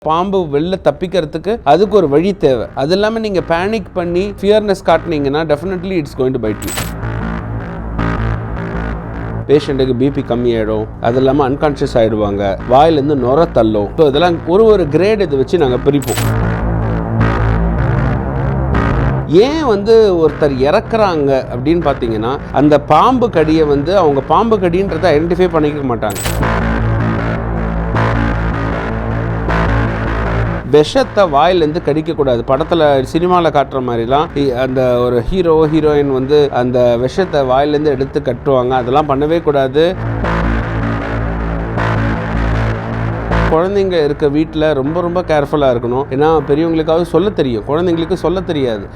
பாம்பு வெளில தப்பிக்கிறதுக்கு அதுக்கு ஒரு வழி தேவை. அது இல்லாமல் நீங்கள் பேனிக் பண்ணி ஃபியர்னஸ் காட்டினீங்கன்னா definitely it's going to bite you. பேஷண்ட்டுக்கு பிபி கம்மியாயிடும், அது இல்லாமல் அன்கான்ஷியஸ் ஆகிடுவாங்க, வாயிலேருந்து நுர தள்ளும். ஸோ இதெல்லாம் ஒரு கிரேட் இதை வச்சு நாங்கள் பிரிப்போம். ஏன் ஒருத்தர் இறக்குறாங்க அப்படின்னு பார்த்தீங்கன்னா, அந்த பாம்பு கடியை அவங்க பாம்பு கடின்றதை ஐடென்டிஃபை பண்ணிக்க மாட்டாங்க. விஷத்தை வாயிலேருந்து கடிக்கக்கூடாது. படத்தில் சினிமாவில் காட்டுற மாதிரிலாம் அந்த ஒரு ஹீரோ ஹீரோயின் அந்த விஷத்தை வாயிலேருந்து எடுத்து கட்டுவாங்க. அதெல்லாம் பண்ணவே கூடாது. குழந்தைங்க இருக்க வீட்டில் ரொம்ப ரொம்ப கேர்ஃபுல்லாக இருக்கணும். ஏன்னா பெரியவங்களுக்காவது சொல்ல தெரியும், குழந்தைங்களுக்கு சொல்ல தெரியாது.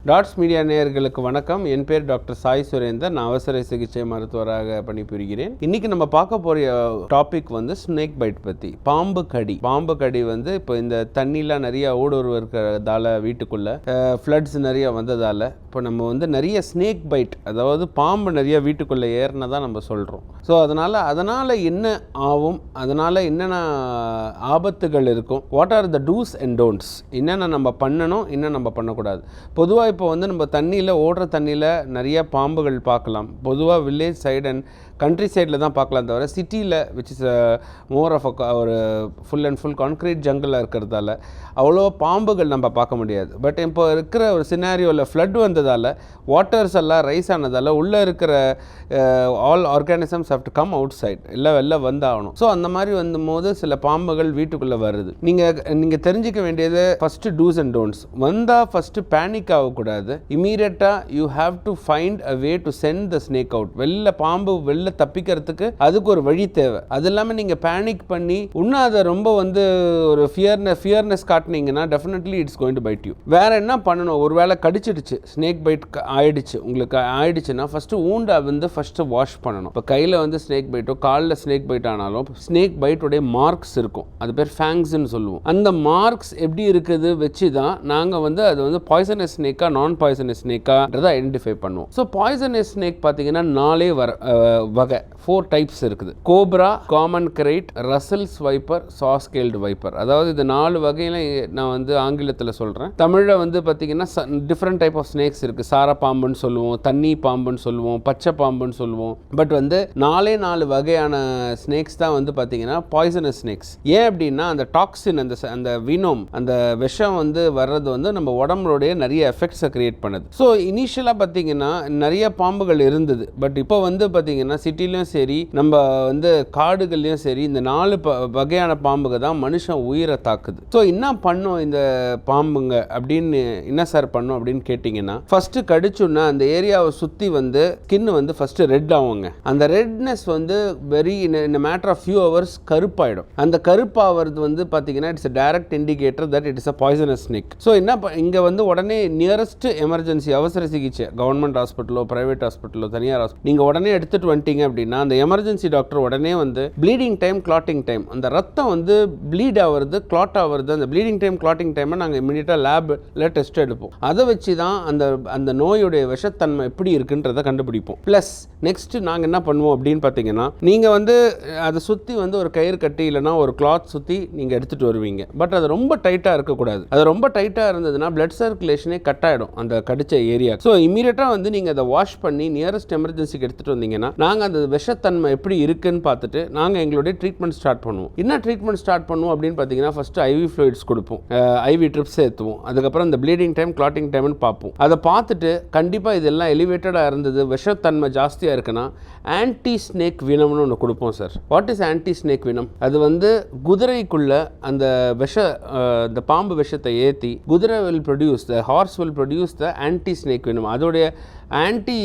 டாட்ஸ் மீடியா நேயர்களுக்கு வணக்கம். என் பேர் டாக்டர் சாய் சுரேந்தர். நான் அவசர சிகிச்சை மருத்துவராக பணிபுரிகிறேன். இன்னைக்கு நம்ம பார்க்க போகிற டாபிக் ஸ்னேக் பைட் பற்றி. பாம்பு கடி. பாம்பு கடி இப்போ இந்த தண்ணிலாம் நிறைய ஊடுருவ இருக்கிறதால, வீட்டுக்குள்ளே ஃப்ளட்ஸ் நிறைய வந்ததால் இப்போ நம்ம நிறைய ஸ்னேக் பைட், அதாவது பாம்பு நிறைய வீட்டுக்குள்ளே ஏறினதான் நம்ம சொல்கிறோம். ஸோ அதனால் என்ன ஆகும், அதனால் என்னென்ன ஆபத்துகள் இருக்கும், what are the dos and don'ts, என்னென்ன நம்ம பண்ணணும், என்ன நம்ம பண்ணக்கூடாது. பொதுவாக இப்போ நம்ம தண்ணியில் ஓடுற தண்ணியில் நிறைய பாம்புகள் பார்க்கலாம். பொதுவாக வில்லேஜ் சைடு அண்ட் கண்ட்ரி சைடில் தான் பார்க்கலாம், தவிர சிட்டியில் விச் இஸ் மோர் ஆஃப் ஒரு ஃபுல் அண்ட் ஃபுல் கான்க்ரீட் ஜங்கிளாக இருக்கிறதால அவ்வளோ பாம்புகள் நம்ம பார்க்க முடியாது. பட் இப்போ இருக்கிற ஒரு சினாரியோவில் ஃப்ளட் வந்ததால், வாட்டர்ஸ் எல்லாம் ரைஸ் ஆனதால் உள்ளே இருக்கிற all organisms have to come outside, இல்லை வெளில வந்தாகணும். ஸோ அந்த மாதிரி போது சில பாம்புகள் வீட்டுக்குள்ளே வருது. நீங்கள் தெரிஞ்சிக்க வேண்டியது ஃபஸ்ட்டு டூஸ் அண்ட் டோன்ட்ஸ். வந்தால் ஃபஸ்ட்டு பேனிக் ஆகக்கூடாது. இமீடியட்டாக you have to find a way to send the snake out. பாம்பு வெளில தப்பிக்கிறதுக்கு அதுக்கு ஒரு வழி தேவை. அது இல்லாமல் நீங்கள் பேனிக் பண்ணி இன்னும் அதை ரொம்ப ஒரு ஃபியர்னஸ் காட்டினீங்கன்னா definitely it's going to bite you. வேற என்ன பண்ணணும்? ஒரு வேளை கடிச்சிடுச்சு, ஸ்னேக் பைட் ஆயிடுச்சு, உங்களுக்கு ஆயிடுச்சுன்னா ஃபர்ஸ்ட் ஊண்டை ஃபர்ஸ்ட் வாஷ் பண்ணணும். இப்போ கையில் ஸ்னேக் பைட்டோ காலில் ஸ்னேக் பைட் ஆனாலும் ஸ்னேக் பைட்டோடைய மார்க்ஸ் இருக்கும், அது பேர் ஃபேங்ஸ்ன்னு சொல்லுவோம். அந்த மார்க்ஸ் எப்படி இருக்குது வச்சு தான் நாங்கள் அது பாய்சனஸ் ஸ்னேக்கா நான் பாய்சனஸ் ஸ்னேக்கான்றதை ஐடென்டிஃபை பண்ணுவோம். ஸோ பாய்சனஸ் ஸ்னேக் பார்த்தீங்கன்னா 4 வகை, 4 டைப்ஸ் இருக்குது. Cobra, common krait, Russell's viper, saw scaled viper. அதாவது இது 4 வகையில நான் ஆங்கிலத்தில் சொல்கிறேன். தமிழில் பார்த்தீங்கன்னா டிஃப்ரெண்ட் டைப் ஆஃப் ஸ்னேக்ஸ் இருக்குது. சார பாம்புன்னு சொல்லுவோம், தண்ணி பாம்புன்னு சொல்லுவோம், பச்சை பாம்புன்னு சொல்லுவோம். பட் 4 வகையான ஸ்னேக்ஸ் தான் பார்த்தீங்கன்னா பாய்சனஸ் ஸ்னேக்ஸ். ஏன் அப்படின்னா அந்த டாக்ஸின், அந்த வினோம், அந்த விஷம் வர்றது நம்ம உடம்புடைய நிறைய எஃபெக்ட்ஸை கிரியேட் பண்ணுது. ஸோ இனிஷியலாக பார்த்தீங்கன்னா நிறைய பாம்புகள் இருந்தது. பட் இப்போ பார்த்தீங்கன்னா சிட்டிலையும் சரி, நம்ம காடுகள்லையும் சரி, இந்த 4 வகையான பாம்புங்க தான் மனுஷன் உயிரை தாக்குது. ஸோ என்ன பண்ணும் இந்த பாம்புங்க அப்படின்னு, என்ன சார் பண்ணும் அப்படின்னு கேட்டிங்கன்னா, ஃபர்ஸ்ட் கடிச்சுன்னா அந்த ஏரியாவை சுற்றி ஸ்கின் ஃபர்ஸ்ட் ரெட் ஆகுங்க. அந்த redness very in matter of few hours கருப்பாயிடும். அந்த கருப்பாகிறது பார்த்தீங்கன்னா it's direct indicator that it is a poisonous snake. So என்ன இங்கே உடனே நியரஸ்ட் எமர்ஜென்சி அவசர சிகிச்சை, கவர்மெண்ட் ஹாஸ்பிட்டலோ பிரைவேட் ஹாஸ்பிட்டலோ தனியார் ஹாஸ்பிட்டல் நீங்கள் உடனே எடுத்துட்டு வந்துட்டீங்க அப்படின்னா அந்த எமர்ஜென்சி டாக்டர் உடனே ப்ளீடிங் டைம், கிளாட்டிங் டைம், அந்த ரத்தம் ப்ளீட் ஆகிறது, கிளாட் ஆகிறது, அந்த ப்ளீடிங் டைம், கிளாட்டிங் டைமை நாங்கள் இமீடியட்டாக லேபில் டெஸ்ட் எடுப்போம். அதை வச்சு தான் அந்த நோயுடைய விஷத்தன்மை எப்படி இருக்குன்றதை கண்டுபிடிப்போம். ப்ளஸ் நெக்ஸ்ட் நாங்கள் என்ன பண்ணுவோம் அப்படின்னு பார்த்தீங்கன்னா, நீங்கள் அதை சுற்றி ஒரு கயிறு கட்டி இல்லைனா ஒரு கிளாத் சுற்றி நீங்கள் எடுத்துகிட்டு வருவீங்க. பட் அது ரொம்ப டைட்டாக இருக்கக்கூடாது. அது ரொம்ப டைட்டாக இருந்ததுன்னா பிளட் சர்க்குலேஷனே கட் ஆகிடும் அந்த கடிச்ச ஏரியா. ஸோ இமீடியட்டாக நீங்கள் அதை வாஷ் பண்ணி நியரஸ்ட் எமர்ஜென்சிக்கு எடுத்துகிட்டு வந்தீங்கன்னா நாங்கள் அந்த விஷத்தன்மை எப்படி இருக்குன்னு பார்த்துட்டு நாங்கள் எங்களுடைய ட்ரீட்மெண்ட் ஸ்டார்ட் பண்ணுவோம். என்ன ட்ரீட்மெண்ட் ஸ்டார்ட் பண்ணுவோம் அப்படின்னு பார்த்தீங்கன்னா, ஃபர்ஸ்ட் ஐவி ஃப்ளூயிட்ஸ் கொடுப்போம், ஐவி ட்ரிப்ஸ் ஏற்றுவோம். அதுக்கப்புறம் இந்த ப்ளீடிங் டைம், கிளாட்டிங் டைம்னு பார்ப்போம். அதை பார்த்துட்டு கண்டிப்பாக இதெல்லாம் எலிவேட்டடாக இருந்தது, விஷத்தன்மை ஜாஸ்தியாக இருக்குன்னா ஆன்டி ஸ்னேக் வினம்னு ஒன்று கொடுப்போம் sir. What is anti snake venom? அது குதிரைக்குள்ள அந்த இந்த பாம்பு விஷத்தை ஏற்றி குதிரை will produce, the horse will produce the anti snake venom. அதோடைய ஆன்டி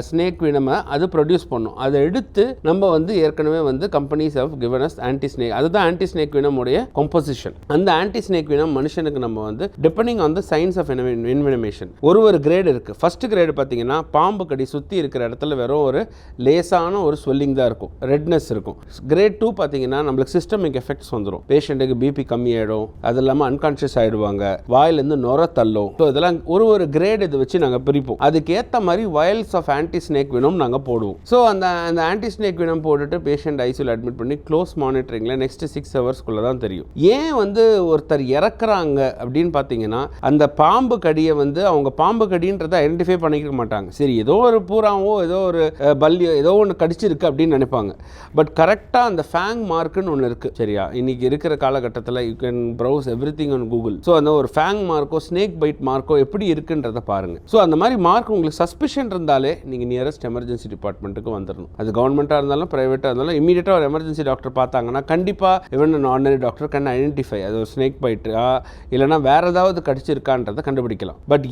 ஸ்னேக் வினமை அது ப்ரொடியூஸ் பண்ணும். அதை எடுத்து நம்ம வந்து ஏற்கனவே வந்து companies of given as anti snake, அதுதான் ஆன்டி ஸ்னேக் வினமுடைய கம்போசிஷன். அந்த ஆன்டி ஸ்னேக் வினம் மனுஷனுக்கு நம்ம வந்து depending on the signs of envenomation ஒரு கிரேட் இருக்கு. ஃபர்ஸ்ட் கிரேடு பார்த்தீங்கன்னா பாம்பு கடி சுற்றி இருக்கிற இடத்துல வெறும் ஒரு லேசான ஒரு ஸ்வெல்லிங் தான் இருக்கும், ரெட்னஸ் இருக்கும். கிரேட் 2 பார்த்தீங்கன்னா நம்மளுக்கு சிஸ்டமிக் எஃபெக்ட்ஸ் வந்துடும். பேஷண்ட்டுக்கு பிபி கம்மியாயிடும், அது இல்லாமல் அன்கான்ஷியஸ் ஆயிடுவாங்க, வாயிலேருந்து நுர தள்ளும். ஸோ இதெல்லாம் ஒரு கிரேட் இதை வச்சு நாங்கள் பிரிப்போம். அதுக்கேற்ற மாதிரி வயல்ஸ் ஆஃப் ஆன்டி ஸ்னேக் வினம் நாங்கள் போடுவோம். ஸோ அந்த ஆன்டி ஸ்னேக் வினம் போட்டுட்டு பேஷண்ட் ஐசியூவில் அட்மிட் பண்ணி க்ளோஸ் மானிட்டரிங்கில் நெக்ஸ்ட் 6 ஹவர்ஸ்க்குள்ளே தான் தெரியும். ஏன் வந்து ஒருத்தர் இறக்குறாங்க அப்படின்னு பார்த்தீங்கன்னா அந்த பாம்பு கடியை வந்து அவங்க பாம்பு கடின்றதை ஐடென்டிஃபை பண்ணிக்க மாட்டாங்க. சரி, ஏதோ ஒரு பூராவோ ஏதோ ஒரு பல்லியோ ஏதோ ஒன்று கடிச்சிருக்கு அப்படின்னு நினைப்பாங்க. பட் கரெக்டாக அந்த ஃபேங் மார்க்குன்னு ஒன்று இருக்குது. சரியா, இன்னைக்கு இருக்கிற காலகட்டத்தில் you can browse everything on Google. So அந்த ஒரு ஃபேங் மார்க்கோ ஸ்னேக் பைட் மார்க்கோ எப்படி இருக்குன்றதை பாருங்கள். ஸோ அந்த மாதிரி மார்க் உங்களுக்கு சஸ்பிஷன் இருந்தாலே நீங்கள் நியரஸ்ட் எமர்ஜென்சி டிபார்ட்மெண்ட்டுக்கு வந்துடணும். அது கவர்மெண்ட்டாக இருந்தாலும் ப்ரைவேட்டாக இருந்தாலும் இமீடியட்டாக ஒரு எமர்ஜென்சி டாக்டர் பார்த்தாங்கன்னா கண்டிப்பாக even an ordinary doctor can identify அது ஒரு ஸ்னேக் பைட்டா இல்லைனா வேறு ஏதாவது கடிச்சிருக்கான்றதை கண்டுபிடிக்கலாம். பட்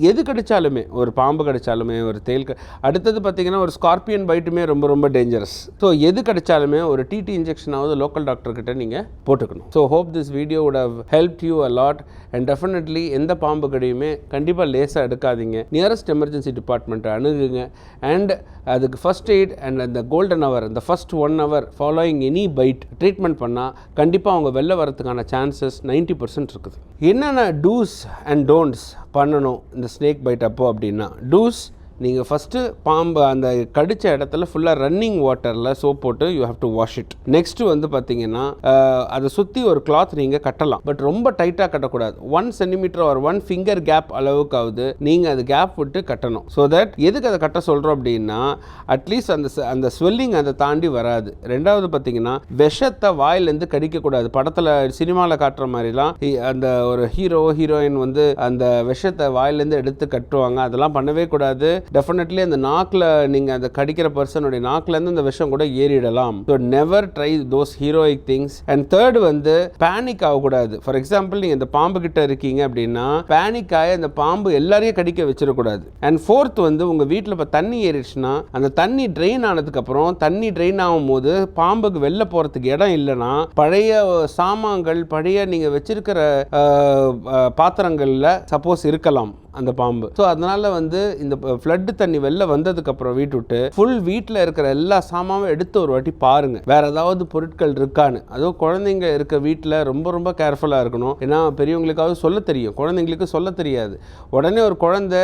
எது கடிச்சாலுமே, ஒரு பாம்பு கடிச்சாலுமே, ஒரு தேல் அடுத்தது பார்த்தீங்கன்னா ஒரு ஸ்கார்பியன் பைட்டுமே ரொம்ப ரொம்ப டேஞ்சரஸ். ஸோ எது கடிச்சாலுமே ஒரு டிடி இன்ஜெக்ஷனாவது லோக்கல் டாக்டர்கிட்ட நீங்கள் போட்டுக்கணும். So hope this video would have helped you a lot and definitely எந்த பாம்பு கடியுமே கண்டிப்பாக லேசாக எடுக்காதீங்க. நியரஸ்ட் எமர்ஜென்சி டிபார்ட்மெண்ட்டை அணுகுங்க. அண்ட் அதுக்கு ஃபர்ஸ்ட் எய்ட் அண்ட் அந்த கோல்டன் ஹவர், இந்த first 1 hour following any bite treatment பண்ணால் கண்டிப்பாக அவங்க வெளில வரதுக்கான சான்சஸ் 90% இருக்குது. என்னென்ன டூஸ் அண்ட் டோன்ட்ஸ் பண்ணணும் இந்த ஸ்னேக் பைட் அப்போ அப்படின்னா, டூஸ் நீங்கள் ஃபஸ்ட்டு பாம்பு அந்த கடித்த இடத்துல ஃபுல்லாக ரன்னிங் வாட்டரில் சோப் போட்டு you have to wash it. Next வந்து பார்த்தீங்கன்னா அதை சுற்றி ஒரு கிளாத் நீங்கள் கட்டலாம். பட் ரொம்ப டைட்டாக கட்டக்கூடாது. 1 centimeter or 1 finger கேப் அளவுக்காவது நீங்கள் அது கேப் விட்டு கட்டணும். ஸோ தட் எதுக்கு அதை கட்ட சொல்கிறோம் அப்படின்னா அட்லீஸ்ட் அந்த ஸ்வெல்லிங் அதை தாண்டி வராது. ரெண்டாவது பார்த்தீங்கன்னா விஷத்தை வாயிலேருந்து கடிக்கக்கூடாது. படத்தில் சினிமாவில் காட்டுற மாதிரிலாம் அந்த ஒரு ஹீரோயின் வந்து அந்த விஷத்தை வாயிலேருந்து எடுத்து கட்டுவாங்க. அதெல்லாம் பண்ணவே கூடாது. டெஃபினெட்லி அந்த நாக்கில் நீங்கள் அந்த கடிக்கிற பர்சனுடைய நாக்கிலேருந்து அந்த விஷம் கூட ஏறிடலாம். So never try those heroic things. And third வந்து பேனிக் ஆகக்கூடாது. ஃபார் எக்ஸாம்பிள் நீங்கள் இந்த பாம்பு கிட்ட இருக்கீங்க அப்படின்னா பேனிக் ஆகி அந்த பாம்பு எல்லாரையும் கடிக்க வச்சிடக்கூடாது. அண்ட் ஃபோர்த் வந்து உங்கள் வீட்டில் இப்போ தண்ணி ஏறிடுச்சுன்னா அந்த தண்ணி ட்ரெயின் ஆனதுக்கப்புறம் தண்ணி ட்ரெயின் ஆகும் போது பாம்புக்கு வெளில போகிறதுக்கு இடம் இல்லைன்னா பழைய சாமான்கள், பழைய நீங்கள் வச்சிருக்கிற பாத்திரங்களில் சப்போஸ் இருக்கலாம் அந்த பாம்பு. ஸோ அதனால் வந்து இந்த ஃப்ளட் தண்ணி வெளில வந்ததுக்கப்புறம் விட்டு ஃபுல் வீட்டில் இருக்கிற எல்லா சாமானும் எடுத்து ஒரு வாட்டி பாருங்கள், வேறு ஏதாவது பொருட்கள் இருக்கான்னு. அதுவும் குழந்தைங்க இருக்க வீட்டில் ரொம்ப ரொம்ப கேர்ஃபுல்லாக இருக்கணும். ஏன்னா பெரியவங்களுக்காவது சொல்ல தெரியும், குழந்தைங்களுக்கு சொல்ல தெரியாது. உடனே ஒரு குழந்தை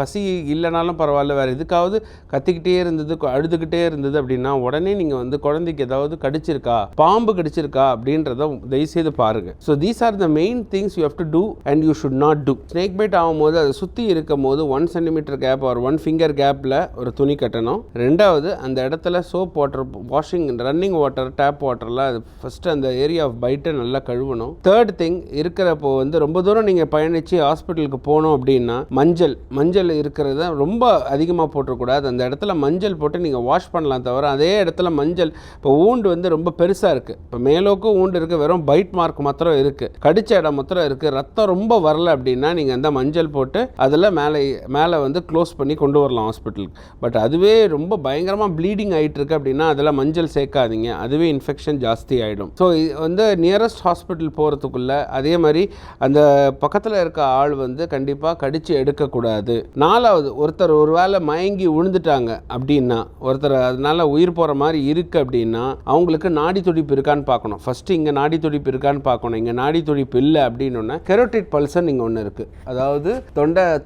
பசி இல்லைனாலும் பரவாயில்ல, வேறு எதுக்காவது கத்திக்கிட்டே இருந்தது, அழுதுகிட்டே இருந்தது அப்படின்னா உடனே நீங்கள் வந்து குழந்தைக்கு ஏதாவது கடிச்சிருக்கா, பாம்பு கடிச்சிருக்கா அப்படின்றத தயவுசெய்து பாருங்கள். So these are the main things you have to do and you should not do. Snake bite ஆகும்போது அதை சுற்றி இருக்கும் போது 1 centimeter கேப் ஒரு 1 finger கேப்பில் ஒரு துணி கட்டணும். ரெண்டாவது அந்த இடத்துல soap water, washing, running water, tap வாட்டரில் அது ஃபஸ்ட்டு அந்த ஏரியா ஆஃப் பைட்டை நல்லா கழுவணும். தேர்ட் திங், இருக்கிறப்போ வந்து ரொம்ப தூரம் நீங்கள் பயணித்து ஹாஸ்பிட்டலுக்கு போகணும் அப்படின்னா மஞ்சள் இருக்கிறத ரொம்ப அதிகமாக போட்டக்கூடாது. அந்த இடத்துல மஞ்சள் போட்டு நீங்கள் வாஷ் பண்ணலாம். தவிர அதே இடத்துல மஞ்சள், இப்போ ஊண்டு வந்து ரொம்ப பெருசாக இருக்குது, இப்போ மேலோக்கும் ஊண்டு இருக்குது, வெறும் பைட் மார்க் மாத்திரம் இருக்குது, கடிச்ச இடம் மாத்திரம் இருக்குது, ரத்தம் ரொம்ப வரல அப்படின்னா நீங்கள் அந்த மஞ்சள் போட்டு அதில் மேலே வந்து க்ளோஸ் பண்ணி கொண்டு வரலாம் ஹாஸ்பிட்டலுக்கு. பட் அதுவே ரொம்ப பயங்கரமாக ப்ளீடிங் ஆகிட்டு இருக்கு அப்படின்னா அதில் மஞ்சள் சேர்க்காதீங்க, அதுவே இன்ஃபெக்ஷன் ஜாஸ்தி ஆகிடும். ஸோ வந்து நியரஸ்ட் ஹாஸ்பிட்டல் போகிறதுக்குள்ள அதே மாதிரி அந்த பக்கத்தில் இருக்க ஆள் வந்து கண்டிப்பாக கடித்து எடுக்கக்கூடாது. நாலாவது, ஒருத்தர் ஒரு வேளை மயங்கி விழுந்துட்டாங்க அப்படின்னா, ஒருத்தர் அதனால உயிர் போகிற மாதிரி இருக்குது அப்படின்னா அவங்களுக்கு நாடி துடிப்பு இருக்கான்னு பார்க்கணும். ஃபஸ்ட்டு இங்கே நாடி துடிப்பு இருக்கான்னு பார்க்கணும். இங்கே நாடி துடிப்பு இல்லை அப்படின்னா கெரோட்டிட் பல்சன் இங்கே ஒன்று இருக்குது. அதாவது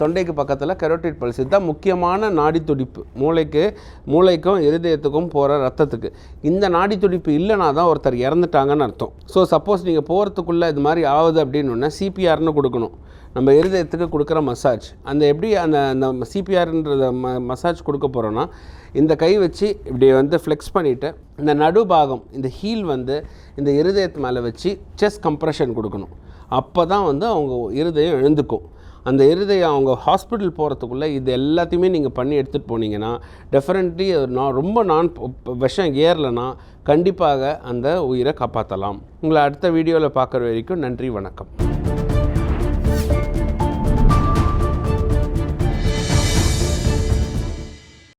தொண்டைக்கு பக்கத்தில் கெரோட்டிட் பல்ஸ், இதுதான் முக்கியமான நாடி துடிப்பு. மூளைக்கும் இருதயத்துக்கும் போகிற ரத்தத்துக்கு. இந்த நாடி துடிப்பு இல்லைனா தான் ஒருத்தர் இறந்துட்டாங்கன்னு அர்த்தம். ஸோ சப்போஸ் நீங்கள் போகிறதுக்குள்ளே இது மாதிரி ஆகுது அப்படின்னு சிபிஆர்னு கொடுக்கணும். நம்ம இருதயத்துக்கு கொடுக்குற மசாஜ், அந்த எப்படி அந்த சிபிஆர்ன்றத மசாஜ் கொடுக்க போகிறோன்னா இந்த கை வச்சு இப்படி வந்து ஃப்ளெக்ஸ் பண்ணிவிட்டு இந்த நடுபாகம், இந்த ஹீல் வந்து இந்த இருதயத்து மேலே வச்சு செஸ்ட் கம்ப்ரெஷன் கொடுக்கணும். அப்போ தான் வந்து அவங்க இருதயம் எழுந்துக்கும். அந்த இருதயம் அவங்க ஹாஸ்பிட்டல் போகிறதுக்குள்ளே இது எல்லாத்தையுமே நீங்கள் பண்ணி எடுத்துகிட்டு போனீங்கன்னா டெஃபினெட்லி ரொம்ப விஷம் ஏறலைன்னா கண்டிப்பாக அந்த உயிரை காப்பாற்றலாம். உங்களை அடுத்த வீடியோவில் பார்க்குற வரைக்கும் நன்றி, வணக்கம்.